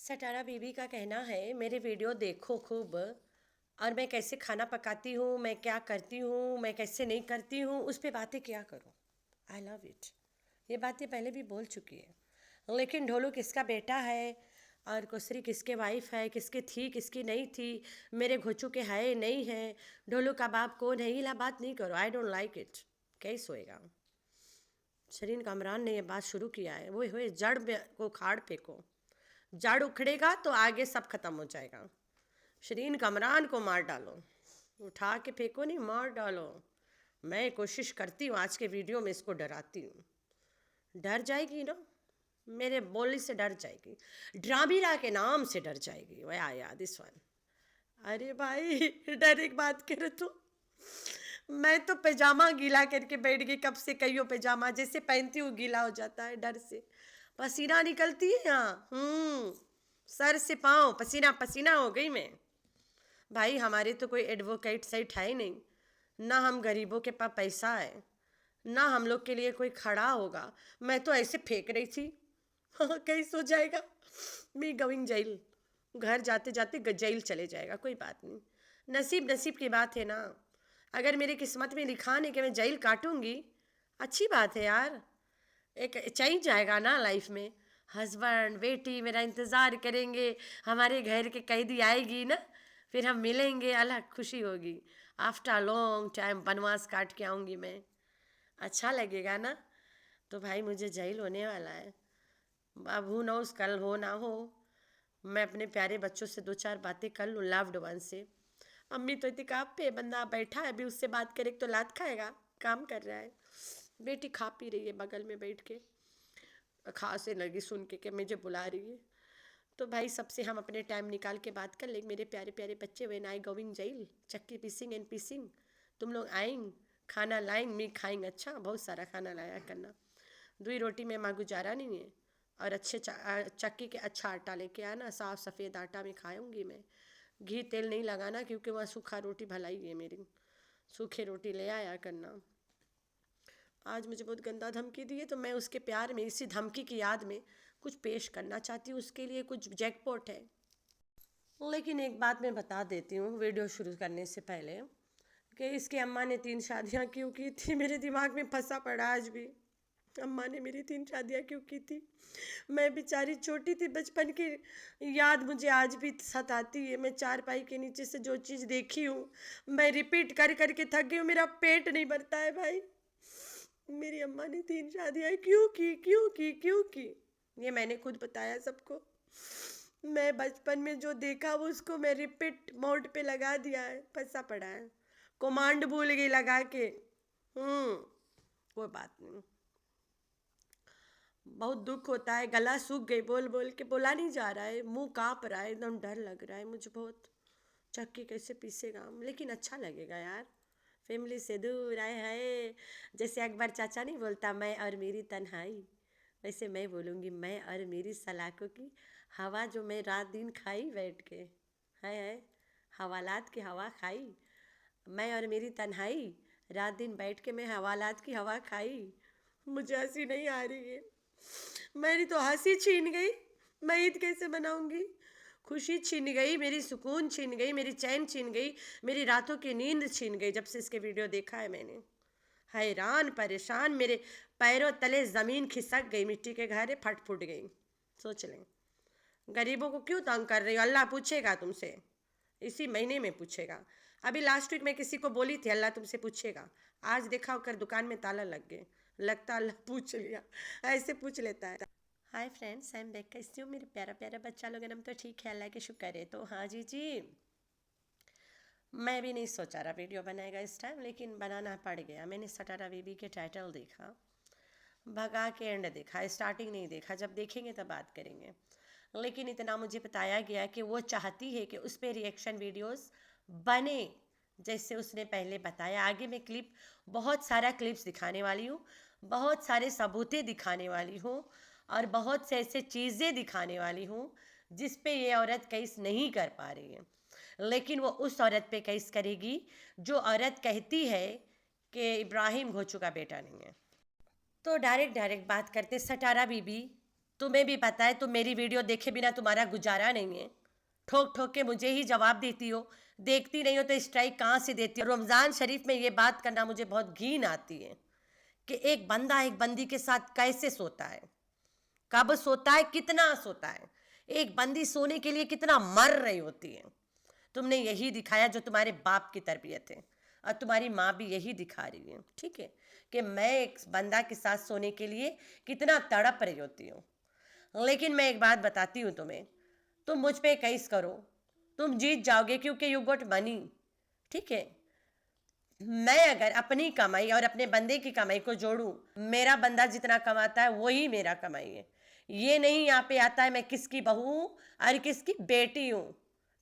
सटारा बीबी का कहना है मेरे वीडियो देखो खूब, और मैं कैसे खाना पकाती हूँ, मैं क्या करती हूँ, मैं कैसे नहीं करती हूँ, उस पर बातें क्या करूँ। I love it. ये बातें पहले भी बोल चुकी है, लेकिन ढोलू किसका बेटा है और कुसरी किसके वाइफ है, किसकी थी किसकी नहीं थी, मेरे घोचू के है नहीं है, ढोलू का बाप कौन है, इला बात नहीं करो। I don't like it. कैसे होएगा। शरीन कमरान ने ये बात शुरू किया है, वो हुए जड़ में को खाड़ फेंको, जड़ उखड़ेगा तो आगे सब खत्म हो जाएगा। शरीन कमरान को मार डालो, उठा के फेंको नहीं, मार डालो। मैं कोशिश करती हूँ, आज के वीडियो में इसको डराती हूँ। डर जाएगी ना, मेरे बोलने से डर जाएगी, ड्रामीरा के नाम से डर जाएगी। वह आया दिस वन। अरे भाई डर एक बात करे तो मैं तो पैजामा गीला करके बैठ गई कब से। कईयो पैजामा जैसे पहनती हूँ गीला हो जाता है डर से, पसीना निकलती है यहाँ, सर से पाँव पसीना पसीना हो गई मैं। भाई हमारे तो कोई एडवोकेट साइट है ही नहीं, ना हम गरीबों के पास पैसा है, ना हम लोग के लिए कोई खड़ा होगा। मैं तो ऐसे फेंक रही थी हाँ कैसे हो जाएगा, मी गोइंग जेल। घर जाते जाते जेल चले जाएगा, कोई बात नहीं, नसीब नसीब की बात है ना। अगर मेरी किस्मत में लिखा नहीं कि मैं जेल काटूंगी, अच्छी बात है यार, एक चेंज जाएगा ना लाइफ में। हस्बैंड बेटी मेरा इंतज़ार करेंगे, हमारे घर के कैदी आएगी ना, फिर हम मिलेंगे, अलग खुशी होगी। आफ्टर लॉन्ग टाइम बनवास काट के आऊँगी मैं, अच्छा लगेगा ना। तो भाई मुझे जेल होने वाला है, अब हूँ नोस कल हो ना हो। मैं अपने प्यारे बच्चों से दो चार बातें कर लूँ, लव्ड वन से। अम्मी तो इतिकाब पे बंदा बैठा है, अभी उससे बात करे तो लात खाएगा, काम कर रहा है। बेटी खा पी रही है बगल में बैठ के, खांसने लगी सुन के मुझे बुला रही है। तो भाई सबसे हम अपने टाइम निकाल के बात कर लेंगे। मेरे प्यारे प्यारे बच्चे, व्हेन आई गोइंग जेल, चक्की पीसिंग एंड पीसिंग, तुम लोग आएंग, खाना लाएंग, मी खाएंग, अच्छा बहुत सारा खाना लाया करना। दुई रोटी में माँ गुजारा नहीं है, और अच्छे चक्की के अच्छा आटा लेके आना, साफ़ सफ़ेद आटा में खाऊंगी मैं। घी तेल नहीं लगाना, क्योंकि वहाँ सूखा रोटी भलाई है मेरी, सूखे रोटी ले आया करना। आज मुझे बहुत गंदा धमकी दी है, तो मैं उसके प्यार में, इसी धमकी की याद में कुछ पेश करना चाहती हूँ, उसके लिए कुछ जैकपॉट है। लेकिन एक बात मैं बता देती हूँ वीडियो शुरू करने से पहले, कि इसकी अम्मा ने 3 शादियाँ क्यों की थी, मेरे दिमाग में फंसा पड़ा आज भी। अम्मा ने मेरी 3 शादियाँ क्यों की थी। मैं बेचारी छोटी थी, बचपन की याद मुझे आज भी सताती है। मैं चारपाई के नीचे से जो चीज़ देखी हूँ, मैं रिपीट कर कर के थक गई हूँ, मेरा पेट नहीं भरता है भाई। मेरी अम्मा ने 3 शादियाँ क्यों की, क्यों की, क्यों की, ये मैंने खुद बताया सबको। मैं बचपन में जो देखा वो उसको मैं रिपीट मोड पे लगा दिया है, फंसा पड़ा है, कमांड भूल गई लगा के। कोई बात नहीं, बहुत दुख होता है, गला सूख गई, बोल बोल के बोला नहीं जा रहा है, मुंह कांप रहा है, एकदम डर लग रहा है मुझे बहुत। चक्की कैसे पीसेगा, लेकिन अच्छा लगेगा यार, फैमिली से दूर आए हाय। जैसे अकबर चाचा नहीं बोलता मैं और मेरी तन्हाई, वैसे मैं बोलूँगी मैं और मेरी सलाखों की हवा, जो मैं रात दिन खाई बैठ के, है हवालात की हवा खाई। मैं और मेरी तन्हाई, रात दिन बैठ के मैं हवालात की हवा खाई। मुझे हंसी नहीं आ रही है, मेरी तो हंसी छीन गई, मैं ईद कैसे मनाऊंगी। खुशी छीन गई मेरी, सुकून छीन गई मेरी, चैन छीन गई मेरी, रातों की नींद छीन गई जब से इसके वीडियो देखा है मैंने। हैरान परेशान, मेरे पैरों तले ज़मीन खिसक गई, मिट्टी के घरे फट फूट गई। सोच लें, गरीबों को क्यों तंग कर रही हो, अल्लाह पूछेगा तुमसे, इसी महीने में पूछेगा। अभी लास्ट वीक मैं किसी को बोली थी अल्लाह तुमसे पूछेगा, आज देखा होकर दुकान में ताला लग गए, लगता अल्लाह पूछ लिया, ऐसे पूछ लेता है। Hi friends, I am back. कैसी हो मेरे प्यारा प्यारा बच्चा लोग, हम तो ठीक है अल्लाह के शुक्र है। तो हाँ जी जी, मैं भी नहीं सोचा रहा वीडियो बनाएगा इस टाइम, लेकिन बनाना पड़ गया। मैंने सटारा बेबी के टाइटल देखा, भगा के एंड देखा, स्टार्टिंग नहीं देखा, जब देखेंगे तब बात करेंगे। लेकिन इतना मुझे बताया गया कि वो चाहती है कि उस पर रिएक्शन वीडियोस बने, जैसे उसने पहले बताया। आगे मैं क्लिप, बहुत सारा क्लिप्स दिखाने वाली हूँ, बहुत सारे सबूतें दिखाने वाली हूँ, और बहुत से ऐसे चीज़ें दिखाने वाली हूँ जिस पे ये औरत केस नहीं कर पा रही है, लेकिन वो उस औरत पे केस करेगी जो औरत कहती है कि इब्राहिम घोचू का बेटा नहीं है। तो डायरेक्ट डायरेक्ट बात करते, सटारा बीबी तुम्हें भी पता है, तुम मेरी वीडियो देखे बिना तुम्हारा गुजारा नहीं है। ठोक ठोक के मुझे ही जवाब देती हो, देखती नहीं हो तो स्ट्राइक कहाँ से देती हो। रमज़ान शरीफ में ये बात करना मुझे बहुत घिन आती है कि एक बंदा एक बंदी के साथ कैसे सोता है, कब सोता है, कितना सोता है, एक बंदी सोने के लिए कितना मर रही होती है। तुमने यही दिखाया जो तुम्हारे बाप की तरबियत है, और तुम्हारी माँ भी यही दिखा रही है, ठीक है, कि मैं एक बंदा के साथ सोने के लिए कितना तड़प रही होती हूँ। लेकिन मैं एक बात बताती हूँ तुम्हें, तुम मुझ पे केस करो, तुम जीत जाओगे क्योंकि यू गॉट मनी, ठीक है। मैं अगर अपनी कमाई और अपने बंदे की कमाई को जोड़ूं, मेरा बंदा जितना कमाता है वही मेरा कमाई है। ये नहीं यहाँ पे आता है मैं किसकी बहू हूँ और किसकी बेटी हूँ,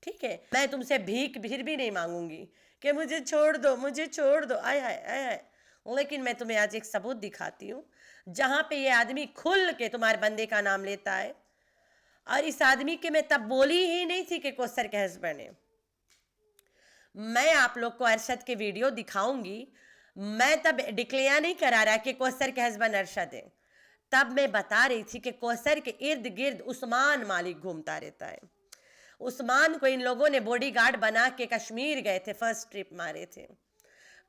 ठीक है। मैं तुमसे भीख फिर भी नहीं मांगूंगी कि मुझे छोड़ दो, मुझे छोड़ दो, आय हाय आय हाय। लेकिन मैं तुम्हें आज एक सबूत दिखाती हूँ जहाँ पे ये आदमी खुल के तुम्हारे बंदे का नाम लेता है। और इस आदमी के मैं तब बोली ही नहीं थी कि कौसर के हस्बैंड है। मैं आप लोग को अरशद के वीडियो दिखाऊंगी। मैं तब डिक्लेयर नहीं करा रहा कि कौसर के हस्बैंड अरशद है। तब मैं बता रही थी कि कौसर के इर्द गिर्द उस्मान मालिक घूमता रहता है। उस्मान को इन लोगों ने बॉडीगार्ड बना के कश्मीर गए थे, फर्स्ट ट्रिप मारे थे।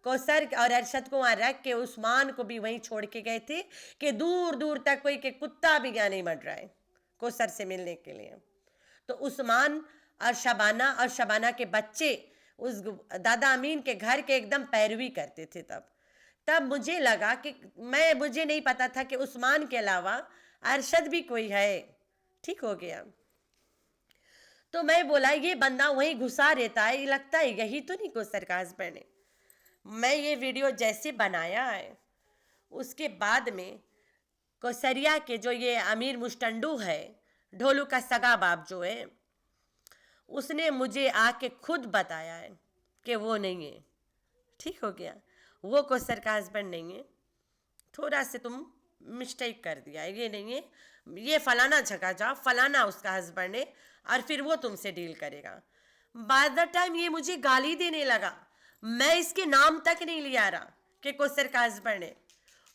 कौसर और अरशद को वहाँ रख के उस्मान को भी वहीं छोड़ के गए थे कि दूर दूर तक कोई के कुत्ता भी यहाँ नहीं मर रहा है कौसर से मिलने के लिए। तो उस्मान और शबाना के बच्चे उस दादा अमीन के घर के एकदम पैरवी करते थे। तब मुझे लगा कि मुझे नहीं पता था कि उस्मान के अलावा अरशद भी कोई है। ठीक हो गया। तो मैं बोला ये बंदा वहीं घुसा रहता है, ये लगता है यही तो नहीं कौसर का हस्बैंड है। मैं ये वीडियो जैसे बनाया है उसके बाद में कौसरिया के जो ये अमीर मुस्टंडू है, ढोलू का सगा बाप जो है, उसने मुझे आके खुद बताया है कि वो नहीं है। ठीक हो गया, वो कौसर का हस्बैंड नहीं है। थोड़ा से तुम मिस्टेक कर दिया है, ये नहीं है, ये फलाना जगह जाओ, फलाना उसका हस्बैंड है और फिर वो तुमसे डील करेगा। बाय द टाइम ये मुझे गाली देने लगा, मैं इसके नाम तक नहीं लिया रहा कि कौसर का हस्बैंड है।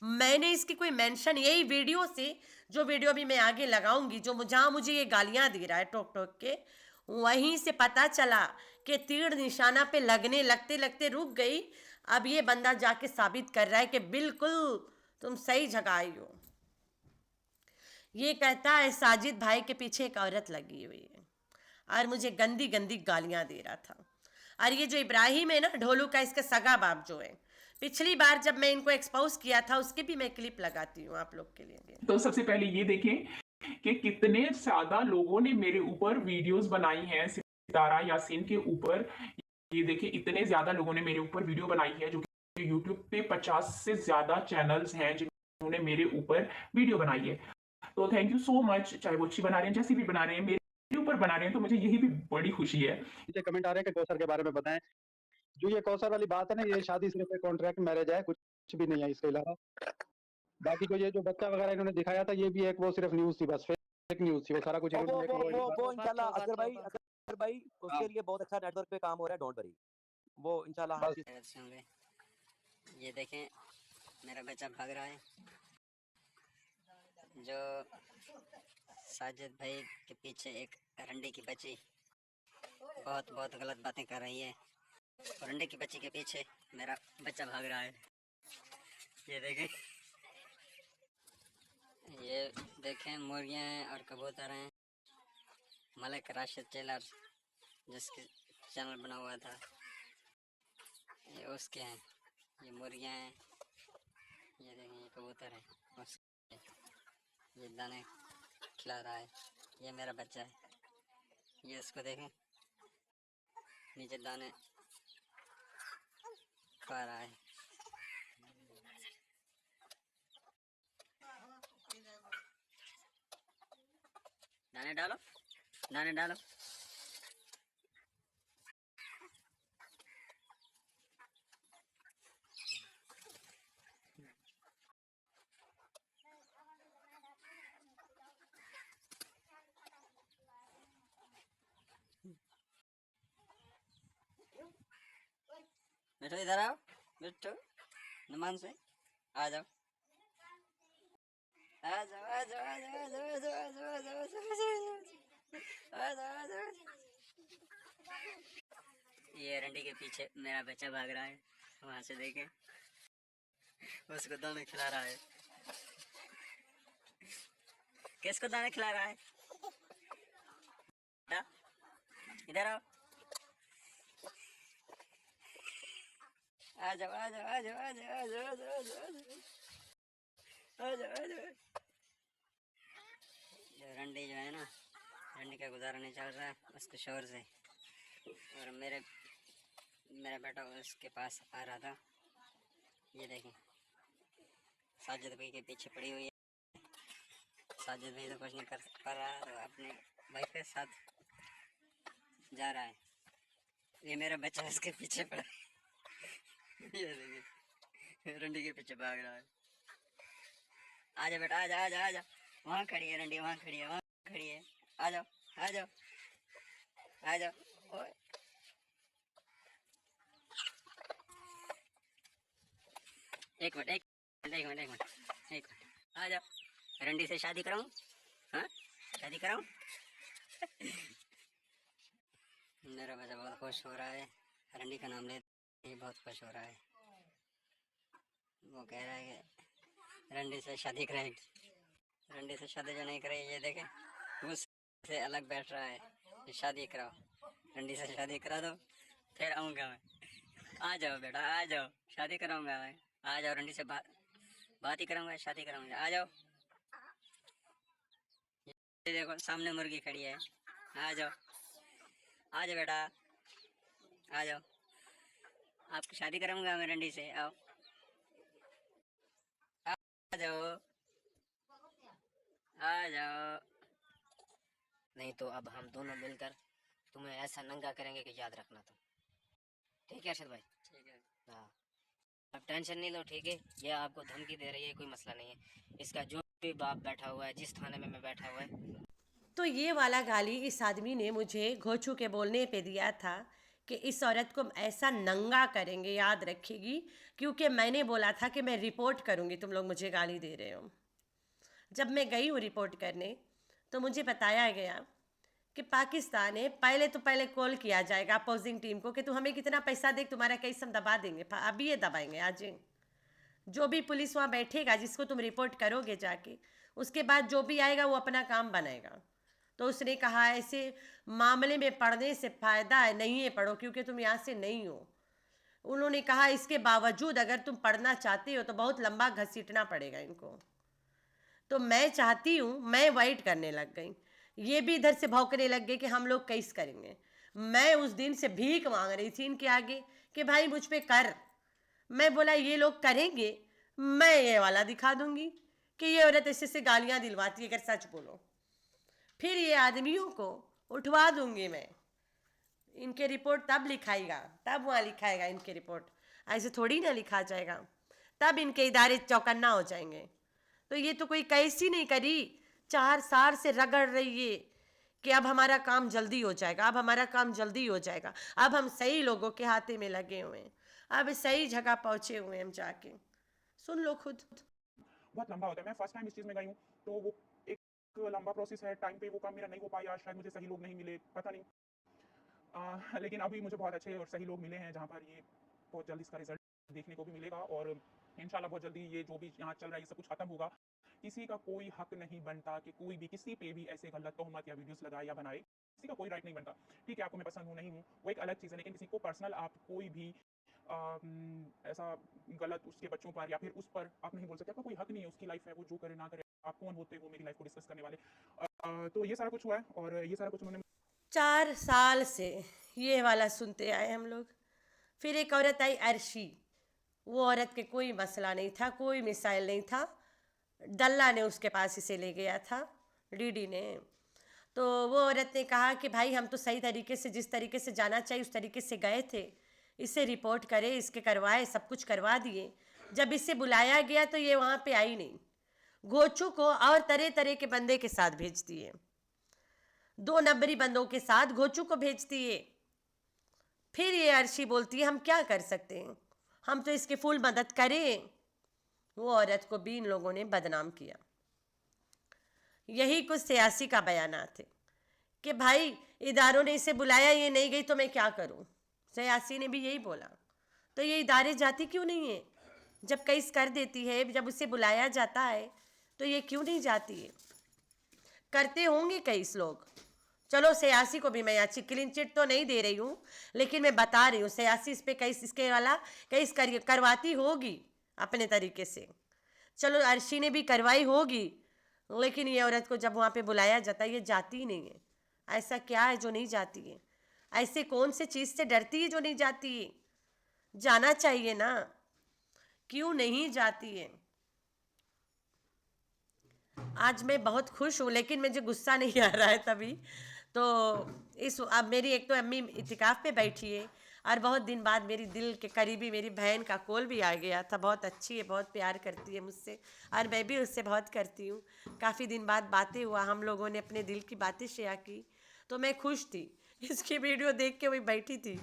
मैंने इसकी कोई मेंशन, यही वीडियो से, जो वीडियो भी मैं आगे लगाऊंगी, जो जहाँ मुझे ये गालियाँ दे रहा है टोक टोक के, वहीं से पता चला कि तीर निशाना पे लगने लगते लगते रुक गई। अब ये बंदा जाके साबित कर रहा है कि बिल्कुल तुम सही जगह आई हो। ये कहता है साजिद भाई के पीछे एक औरत लगी हुई है और मुझे गंदी गंदी गालियां दे रहा था। और ये जो इब्राहिम है ना, ढोलू का इसका सगा बाप जो है, पिछली बार जब मैं इनको एक्सपोज किया था उसके भी मैं क्लिप लगाती हूँ आप लोग के लिए। तो सबसे पहले ये देखें कि कितने ज्यादा लोगों ने मेरे ऊपर वीडियोस बनाई हैं सितारा यासीन के ऊपर। ये देखिए इतने ज्यादा लोगों ने मेरे ऊपर वीडियो बनाई है, जो कि यूट्यूब पे 50 से ज्यादा चैनल्स हैं जिन्होंने मेरे ऊपर वीडियो बनाई है। तो थैंक यू सो मच, चाहे वो अच्छी बना रहे हैं, जैसी भी बना रहे हैं, मेरे ऊपर बना रहे हैं, तो मुझे यही भी बड़ी खुशी है। नीचे कमेंट आ रहे हैं कि कौसर के बारे में बताएं। जो ये कौसर वाली बात है ना, ये शादी सिर्फ एक कॉन्ट्रैक्ट मैरिज है, कुछ भी नहीं है इसके अलावा। बाकी को ये जो बच्चा वगैरह इन्होंने दिखाया था, ये भी एक वो सिर्फ न्यूज थी, बस फेक न्यूज थी, वो सारा कुछ इन्होंने वो इंशाल्लाह अजहर भाई उसके हाँ, लिए बहुत अच्छा नेटवर्क पे काम हो रहा है, डोंट वरी। वो इंशाल्लाह हर बस चीज सुन ले, ये देखें मेरा बच्चा भाग रहा है। जो साजिद भाई के पीछे एक रंडी की बच्ची बहुत बहुत गलत बातें कर रही है, और रंडी की बच्ची के पीछे मेरा बच्चा भाग रहा है। ये देखें, ये देखें मुर्गियाँ हैं और कबूतर हैं। मलिक राशिद टेलर जिसके चैनल बना हुआ था, ये उसके हैं। ये मुर्गियाँ हैं, ये देखें, ये कबूतर है, उसके ये दाने खिला रहा है। ये मेरा बच्चा है, ये इसको देखें नीचे दाने खा रहा है। दाने डालो, दाने डालो। मिठू इधर आओ, मिठू नुमान से आ जाओ। आ जाओ आ जाओ आ जाओ आ जाओ आ जाओ आ जाओ आ जाओ आ जाओ आ जाओ आ जाओ। ये रंडी के पीछे मेरा बच्चा भाग रहा है, वहां से देखे उसको दाने खिला रहा है। किसको दाने खिला रहा है? बेटा, इधर आओ। आ जाओ आ जाओ आ जाओ आ जाओ आ जाओ आ जाओ आ जाओ आ जाओ आ जाओ। ये रंडी जो है ना, रंडी का गुजारा नहीं चल रहा है उसके शोर से। और मेरा बेटा उसके पास आ रहा था। ये देखें, साजिद भाई के पीछे पड़ी हुई है। साजिद भाई तो कुछ नहीं कर रहा, तो अपने वाइफ के साथ जा रहा है। ये मेरा बच्चा उसके पीछे पड़ा है। ये देखिए रंडी के पीछे भाग रहा है। आजा बेटा आजा आजा आजा, वहाँ खड़ी है रंडी, वहाँ खड़ी है, वहाँ खड़ी है। आ जाओ आ जाओ आ जाओ। ओए एक मिनट एक मिनट एक मिनट एक मिनट एक मिनट, आ जाओ। रंडी से शादी कराऊं? हाँ, शादी कराऊं? मेरा बच्चा बहुत खुश हो रहा है, रंडी का नाम ले ये बहुत खुश हो रहा है। वो कह रहा है कि रंडी से शादी करेगी। रंडी से शादी जो नहीं करेगी, ये देखे उससे अलग बैठ रहा है। ये शादी कराओ, रंडी से शादी करा दो फिर आऊँगा मैं। आ जाओ बेटा आ जाओ, शादी कराऊंगा मैं। आ जाओ, रंडी से बात ही कराऊंगा, शादी कराऊंगा। आ जाओ। ये देखो सामने मुर्गी खड़ी है। आ जाओ आ जाओ बेटा आ जाओ, आपकी शादी कराऊंगा मैं रंडी से। आओ आ जाओ आ जाओ। नहीं तो अब हम दोनों मिलकर तुम्हें ऐसा नंगा करेंगे कि याद रखना तुम। ठीक है अरशद भाई? ठीक है। हाँ, अब टेंशन नहीं लो, ठीक है? ये आपको धमकी दे रही है, कोई मसला नहीं है। इसका जो भी बाप बैठा हुआ है, जिस थाने में मैं बैठा हुआ है, तो ये वाला गाली इस आदमी ने मुझे घोचू के बोलने पे दिया था कि इस औरत को ऐसा नंगा करेंगे, याद रखेगी, क्योंकि मैंने बोला था कि मैं रिपोर्ट करूँगी, तुम लोग मुझे गाली दे रहे हो। जब मैं गई हूँ रिपोर्ट करने तो मुझे बताया गया कि पाकिस्तान है, पहले कॉल किया जाएगा अपोजिंग टीम को कि तू हमें कितना पैसा दे, तुम्हारा केस हम दबा देंगे। अभी ये दबाएंगे आज। जो भी पुलिस वहाँ बैठेगा जिसको तुम रिपोर्ट करोगे जाके, उसके बाद जो भी आएगा वो अपना काम बनाएगा। तो उसने कहा ऐसे मामले में पढ़ने से फ़ायदा है, नहीं है पढ़ो, क्योंकि तुम यहाँ से नहीं हो। उन्होंने कहा इसके बावजूद अगर तुम पढ़ना चाहते हो तो बहुत लंबा घसीटना पड़ेगा इनको। तो मैं चाहती हूँ, मैं वाइट करने लग गई। ये भी इधर से भौंकने लग गए कि हम लोग केस करेंगे। मैं उस दिन से भीख मांग रही थी इनके आगे कि भाई मुझ पे कर। मैं बोला ये लोग करेंगे, मैं ये वाला दिखा दूंगी कि ये औरत ऐसे से गालियाँ दिलवाती है अगर सच बोलो। फिर ये आदमियों को उठवा दूंगी मैं। इनके रिपोर्ट तब लिखाएगा, तब वहाँ लिखाएगा इनके रिपोर्ट, ऐसे थोड़ी ना लिखा जाएगा। तब इनके इदारे चौकन्ना हो जाएंगे। तो ये तो कोई कैसी नहीं करी, 4 साल से रगड़ रही है कि अब हमारा काम जल्दी हो जाएगा, अब हमारा काम जल्दी हो जाएगा, अब हम सही लोगों के हाथे में लगे हुए हैं, अब सही जगह पहुँचे हुए हैं हम जाके। सुन लो खुद। बहुत लंबा होता है। मैं फर्स्ट टाइम इस चीज़ में गई हूँ, तो वो एक लंबा प्रोसेस है। टाइम पे वो काम मेरा नहीं हो पाया, शायद मुझे सही लोग नहीं मिले, पता नहीं। लेकिन अभी मुझे बहुत अच्छे और सही लोग मिले हैं, जहाँ पर ये बहुत जल्दी इसका रिजल्ट देखने को भी मिलेगा। और इंशाल्लाह बहुत जल्दी ये जो भी यहाँ चल रहा है ये सब कुछ खत्म होगा। किसी का कोई हक नहीं बनता कि कोई भी किसी पे भी ऐसे गलत तोहमत या वीडियोस लगाए या बनाए। किसी का कोई राइट नहीं बनता। ठीक है, आपको मैं पसंद हूँ नहीं हूँ वो एक अलग चीज़ है, लेकिन किसी को पर्सनल आप कोई भी ऐसा गलत उसके बच्चों पर या फिर उस पर आप नहीं बोल सकते। आपका कोई हक नहीं है, उसकी लाइफ है, वो जो करे ना करे, आप कौन होते हो मेरी लाइफ को डिस्कस करने वाले। तो ये सारा कुछ हुआ है और ये सारा कुछ उन्होंने 4 साल से ये वाला सुनते आए हम लोग। फिर एक औरत आई अर्शी, वो औरत के कोई मसला नहीं था, कोई मिसाइल नहीं था, डल्ला ने उसके पास इसे ले गया था, डीडी ने। तो वो औरत ने कहा कि भाई हम तो सही तरीके से, जिस तरीके से जाना चाहिए उस तरीके से गए थे, इसे रिपोर्ट करे, इसके करवाए, सब कुछ करवा दिए। जब इसे बुलाया गया तो ये वहाँ पे आई नहीं, गोचू को और तरह तरह के बंदे के साथ भेज दिए, 2 नंबरी बंदों के साथ गोचू को भेज दिए। फिर ये अर्शी बोलती है हम क्या कर सकते हैं, हम तो इसकी फुल मदद करें। वो औरत को भी इन लोगों ने बदनाम किया। यही कुछ सियासी का बयानात है कि भाई इदारों ने इसे बुलाया, ये नहीं गई तो मैं क्या करूं। सियासी ने भी यही बोला। तो ये इदारे जाती क्यों नहीं है? जब केस कर देती है, जब उसे बुलाया जाता है तो ये क्यों नहीं जाती है? करते होंगे केस लोग। चलो सियासी को भी मैं अच्छी क्लीन चिट तो नहीं दे रही हूँ, लेकिन मैं बता रही हूँ सियासी इस पे केस, इसके वाला केस करवाती होगी अपने तरीके से। चलो अर्शी ने भी करवाई होगी, लेकिन ये औरत को जब वहाँ पे बुलाया जाता है ये जाती ही नहीं है। ऐसा क्या है जो नहीं जाती है? ऐसे कौन से चीज़ से डरती है जो नहीं जाती है? जाना चाहिए ना, क्यों नहीं जाती है? आज मैं बहुत खुश हूँ, लेकिन मुझे गुस्सा नहीं आ रहा है तभी तो। अब मेरी एक तो अम्मी इतिकाफ़ पे बैठी है, और बहुत दिन बाद मेरी दिल के करीबी मेरी बहन का कॉल भी आ गया था। बहुत अच्छी है, बहुत प्यार करती है मुझसे, और मैं भी उससे बहुत करती हूँ। काफ़ी दिन बाद बातें हुआ, हम लोगों ने अपने दिल की बातें शेयर की, तो मैं खुश थी। इसकी वीडियो देख के वही बैठी थी,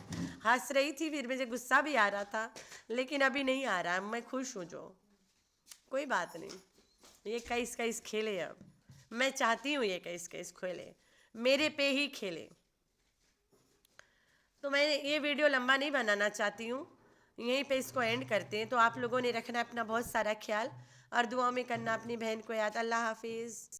हंस रही थी, फिर मुझे गुस्सा भी आ रहा था, लेकिन अभी नहीं आ रहा। मैं खुश हूँ, जो कोई बात नहीं। ये केस खेले। अब मैं चाहती हूँ ये केस खेले, मेरे पे ही खेले। तो मैं ये वीडियो लंबा नहीं बनाना चाहती हूँ, यहीं पे इसको एंड करते हैं। तो आप लोगों ने रखना अपना बहुत सारा ख्याल, और दुआ में करना अपनी बहन को याद। अल्लाह हाफिज़।